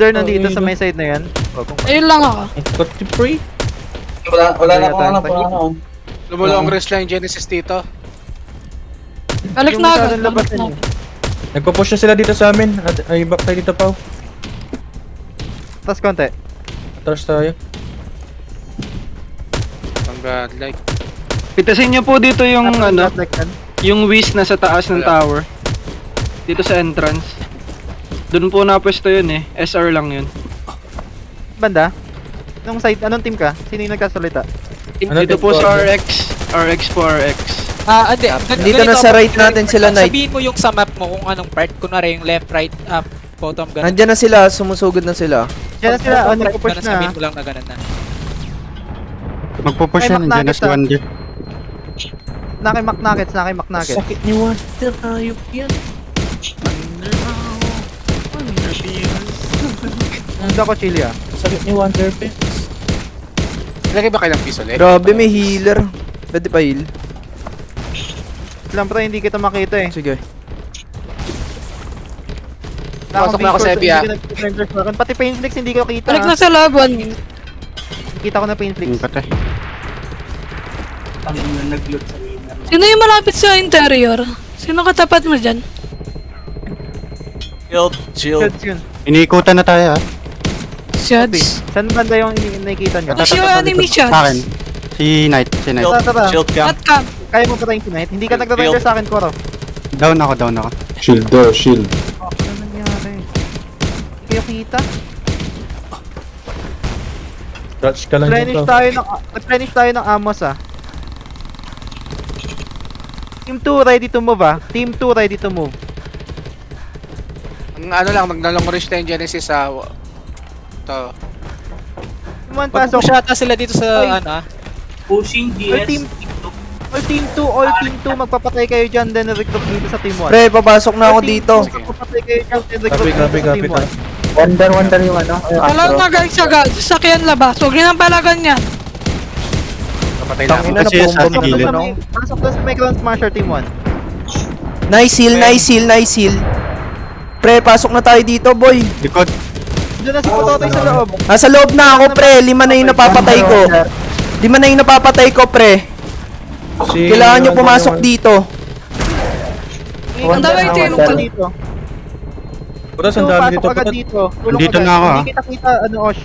There nandito sa may side na yan. Ayun lang ako. Got you free. Wala na ako. Lumulong rest lang yung Genesis dito. Balik Yung na masyadong agad. labas Balik na yun agad. Nagpo-push na sila dito sa amin. Ay, back tayo dito, Pao. Tapos konti. Atras tayo. Ang god, like. Pitasin niyo po dito yung ano, Like yan. yung whiz na sa taas ng tower. Dito sa entrance. Doon po napwesto yun eh. SR lang yun. Banda? Nung side, anong team ka? Sino yung nagkasalita? Ano, Dito po team sa ko? RX. RX po RX. Dito na sa right natin sila, Knight. Sabihin mo yung sa map mo kung anong part. Kunwari yung left, right, up, bottom, ganun. Nandyan na sila, sumusugod na sila. Diyan na sila, Bottom, right, nagpo-push ganun, na. Sabihin mo lang na ganun na. Magpo-push Ay, yan, nandiyan na McNuggets, si Wander. Naki-Mac Nuggets. Sakit ni Wander, ayop yan. Nandun ako, Chili ah. Sakit ni Wander, pe. Lagay ba kayo ng piso ulit? Grabe, may healer. Pwede pa heal. Lang pero hindi kita makita eh. Sige. Pasok na ako sa Ebi, ah. Pati Painflix hindi ko kita. Balik na sa laban. Kita ko na Painflix. Yung patay. Sino yung malapit sa interior? Sino katapat mo dyan? Shields yun. Iniikutan na tayo, ha? Shots. Saan banda yung nakikita nyo? Tapos yung enemy Sa akin. shots. Si Knight, si Knight. Tara. At camp. Kaya mo patayin si Knight? Hindi ka nagda-driver sa akin, Koro. Down ako. Shield daw, shield. Ano nangyari? Hindi kayo kita? Clutch ka lang dito. Nag-plenish tayo ng Amos ah. Team 2 ready to move ah. Team 2 ready to move. Ang ano lang, magnalong rest lang yung Genesis sa... Ito. Team 1 pasok. Pag-push ata sila dito sa, Ay. ano ah. All team 2 magpapatay kayo dyan then recruit dito sa team 1. Pre, papasok na ako dito. Magpapatay kayo dyan then recruit dito Copy, sa team copy. 1. Wonder yung ano. Alam na guys, sasakyan labas. Huwag nyo nang palagan yan. Kapatay lang. Tangina na Kasi sa bomb gilid. na. Pasok doon sa may ground smasher team 1. Nice heal. Pre, pasok na tayo dito, boy. Likod. Doon na si Pototoy sa loob. Nasa loob na ako, pre. 5 na yung napapatay ko. 5 na yung napapatay ko, pre. Kailangan nyo pumasok dito. Ang dami yung team ko. dito. Putas, ang dami dito. Pasok agad Putas. dito. Tulong Dito agad. na ako, Hindi kita kita, ano, Osh.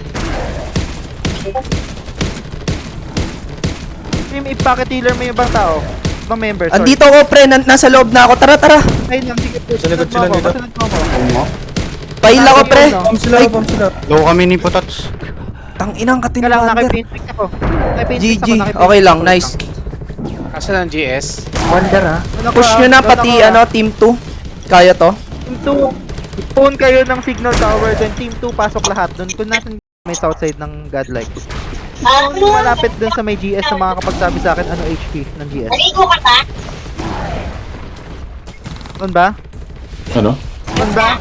Team, i-packet healer mo yung ibang tao. Ibang member, sorry. Andito ako, pre. Nasa loob na ako. Tara. Ayun lang, sige. Sa likod sila dito. Pasunod mo ako. Pail ako, pre. Bomb sila, Ay, bomb sila. Low kami ni Putats. tanginang Teka katin lang, Wander. naki-paintfix ako. Naki-paintfix GG. ako, naki-paintfix Okay lang, ako. nice. Asan ang GS? Ano Push ka? nyo na Doon pati, ako, team 2. Kaya to? Team 2, phone kayo ng signal tower, then team 2 pasok lahat doon. Kung nasan may south side ng Godlike. Kung malapit doon sa may GS na makakapagsabi sa akin ano HP ng GS. Doon ba? Ano? Doon ba?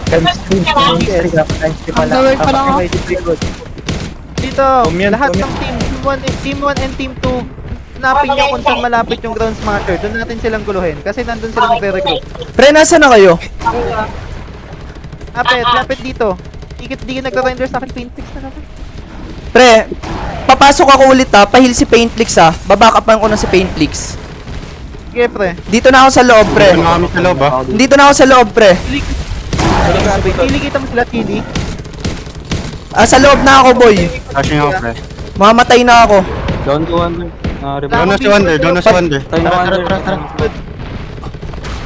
Ang dami pa lang ako. Okay, very good. Dito, Tumyan, lahat tumyan. ng team 1 and team 2 hanapin nyo kung saan malapit yung ground smasher. Doon natin silang guluhin. Kasi nandun sila magre-recruit. Pre, nasa na kayo? Lapit dito. Di nagre-render sa akin paintfix na naman. Pre, papasok ako ulit ha. Pahil si Paintflix ha. Babackupan ko na si Paintflix. Sige, pre. Dito na ako sa loob, pre. Dito na kami sa loob, ha? Dito na ako sa loob, pre. Chili kita mo sila, Chili. Sa loob na ako, boy. Flashing ako, pre. Mamamatay na ako. Down na si Wander, Tara.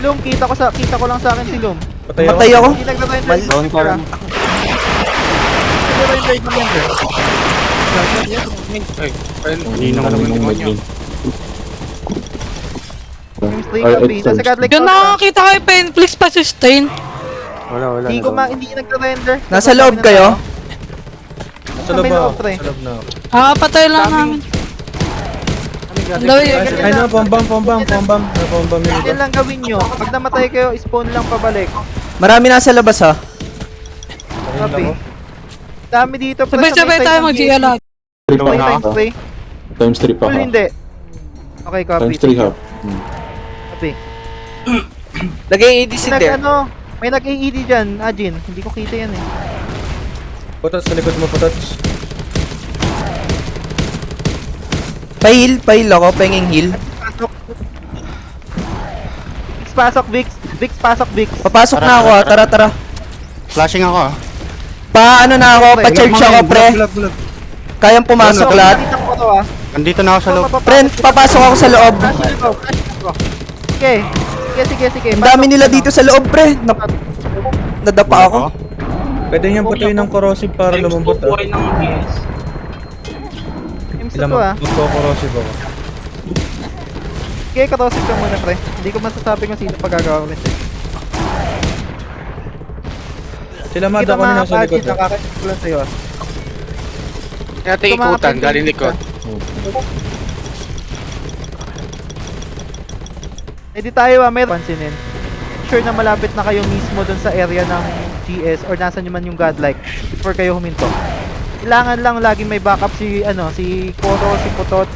Lum, kita ko lang sa akin si Lum. Matay ako. Hindi nagre-render. Down ka lang. Nagre-render yung render. Ay, ayun. Kanina ko naman demonyo. Yung string copy. Nasa Godlike Doon nakakita kayo Painflix pa sustain. Hindi nagre-render. Nasa loob kayo? Sa loob May ako. loob, pre. Sa loob na ako. Patay lang namin. Ang dami Ay, na, bomb. Yan lang gawin nyo. Pag namatay kayo, spawn lang pabalik. Marami nasa labas ha. Copy. Dami dito. Sabay-sabay tayo mag-GL lahat. 3 pa. Times 3. Times 3 pa. Full hindi. Okay, copy. Times 3 half. Copy. Lagay ADC May nag-AED dyan, Ajin. Hindi ko kita yan eh. Putot sa likod mo, putot. Pahil ako, penging heal. Pasok. Vix, pasok, Vix. Vix, pasok, Vix. Papasok na ako, tara. Flashing ako ah. Paano na ako, pa-charge ako, pre. Bulag. Kayang pumasok lahat. Nakita ko to, ah. Andito na ako sa loob. Pre, papasok ako sa loob. Sige. Sige. Ang dami nila dito sa loob, pre. Nadapa ako. Pwede niyang patayin ng corrosive para lumambot ah. Teams Ilang to, ah. magko-corrosive ako. Okay, katosip ka muna, pre. Hindi ko masasabi kung sino pagagawa ulit. Sila mada ko na sa likod ah. Nakakasip ko lang sa'yo, ah. Kaya ikutan, galing likod. Eh di tayo may pansinin. Sure na malapit na kayo mismo dun sa area ng GS or nasa nyo man yung godlike before kayo huminto. Kailangan lang laging may backup si Koro, si Putot,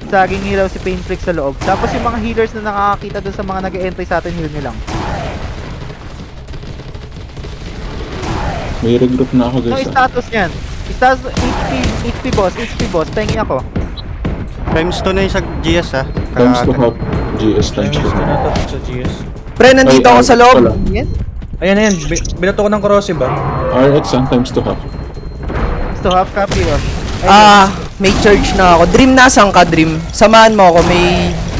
saging hilaw si Painflix sa loob. Tapos yung mga healers na nakakakita dun sa mga nag-e-entry sa atin, heal nyo lang. May regroup na ako Yung guys. status niyan. Status HP boss, pengi ako. Times 2 na yung sa GS ah. Times to half. GS times to Gusto half. na to sa GS. Pre, nandito ako sa loob. Yes? Ayan. Binato ko ng corrosive ah. RX times to half. So half copy of. May charge na ako. Dream, nasan ka, Dream? Samahan mo ako,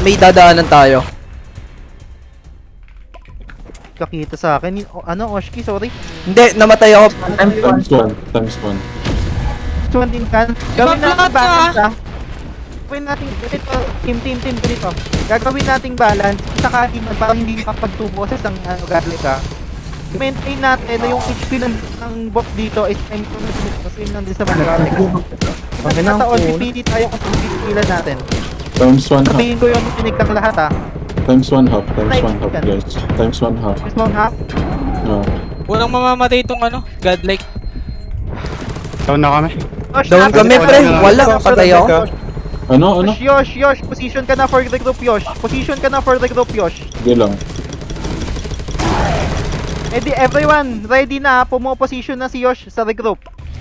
may dadaanan tayo. Kakita sa akin. Oshki, sorry. Hindi, namatay ako. Times 1. Times 1. Tuwan din kan. Gawin natin Baklat, balance ah. Gawin natin ito, team ganito. Gagawin nating balance sa kainan para hindi makapagtubo sa isang godly ka. Maintain natin na yung HP ng bot dito is time to kasi yun nandun sa mga godly ka. Kasi nataon, pipili tayo kung pipipilan natin. Times 1 half. Sabihin ko yung tinig ng lahat ah. Times 1 half. Times 1 half guys. Times 1 half. Mas mga half. Walang mamamatay itong godlike. Down na kami. Down kami, pre. Wala, patay ako. Ano? Yosh, position ka na for the group, Yosh. Sige lang. Eh di everyone, ready na, pumo-position na si Yosh sa regroup.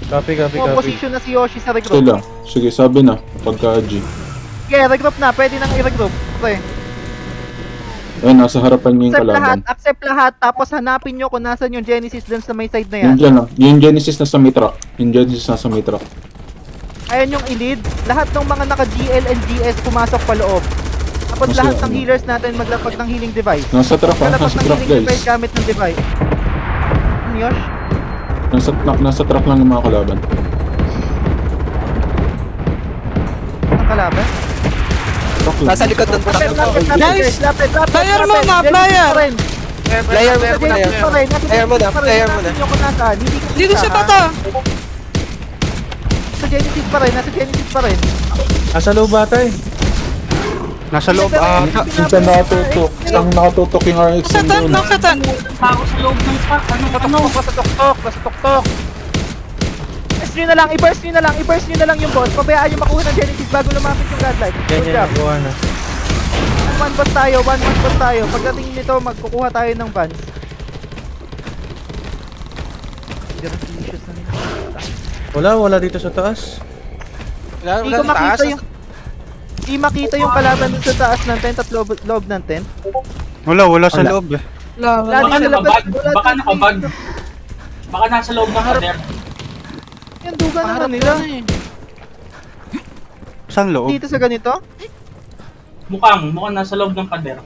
Copy. Pumo-position na si Yoshi sa Sige regroup. lang. Sige, sabi na. Pagka G. Okay, regroup na, pwede nang i-regroup. Okay. Ayun, nasa harapan niyo yung kalaban. Accept lahat, tapos hanapin nyo kung nasan yung Genesis dun sa may side na yan. Yung dyan lang. Yung Genesis nasa may truck. Ayan yung i-lead, lahat ng mga naka-GL and GS pumasok pa loob. Tapos Kasi lahat ng ano? healers natin maglapag ng healing device. Nasa truck ah. Maglapag Nasa ng truck healing device guys. gamit ng device. Ano, Yosh? Nasa truck lang yung mga kalaban. Ang kalaban? Truck lang. Nasa likod ng Guys, player muna, player. Player muna. Player muna. Dito siya tata. Nasa Genesis pa rin. Nasa loob bata eh. Nasa loob ah. Minsan nakatutok. Ang nakatutok yung RX yung doon. Nakatan. Basta tuktok. I-burst nyo na lang yung boss. Pabayaan nyo makuha ng Genesis bago lumapit yung godlike. Good Ganyan job. nagawa na. One boss tayo. Pagdating nito, magkukuha tayo ng bans. Wala dito sa taas. Hindi ko makita yung... Hindi makita yung kalaban dun sa taas ng tent at loob ng tent. Wala sa loob eh. Lagi sa labas. Baka nakabag. Baka nasa loob ng pader. Yung duga naman nila. Saan loob? Dito sa ganito? Mukhang nasa loob ng pader.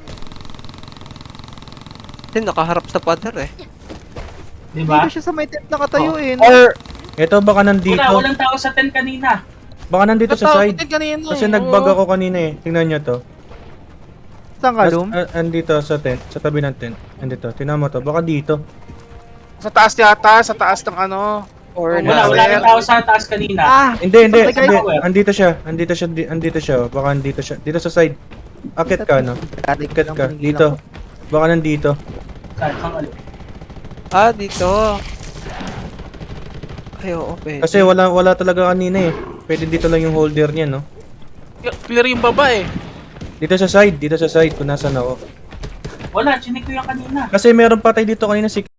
Nakaharap sa pader eh. Diba? Dito siya sa may tent nakatayo eh. Ito baka nandito. Walang tao sa tent kanina. Baka nandito sa side. Kanina, Kasi nag-bug ako kanina eh. Tingnan nyo to. Saan ka, Loom? Andito sa tent. Sa tabi ng tent. Andito. Tingnan mo to. Baka dito. Sa taas yata, sa taas ng ano. Or Wala rin tao sa taas kanina. Hindi. guys. Andito siya. Baka andito siya. Dito sa side. Akit ka, no? Akit ka. Dito. Baka nandito. Saan ulit? Dito. Ay, oo, pwede. Kasi wala talaga kanina eh. Pwede dito lang yung holder niya, no? Clear yung baba eh. Dito sa side kung nasan ako. Wala, chinik ko yung kanina. Kasi meron patay dito kanina si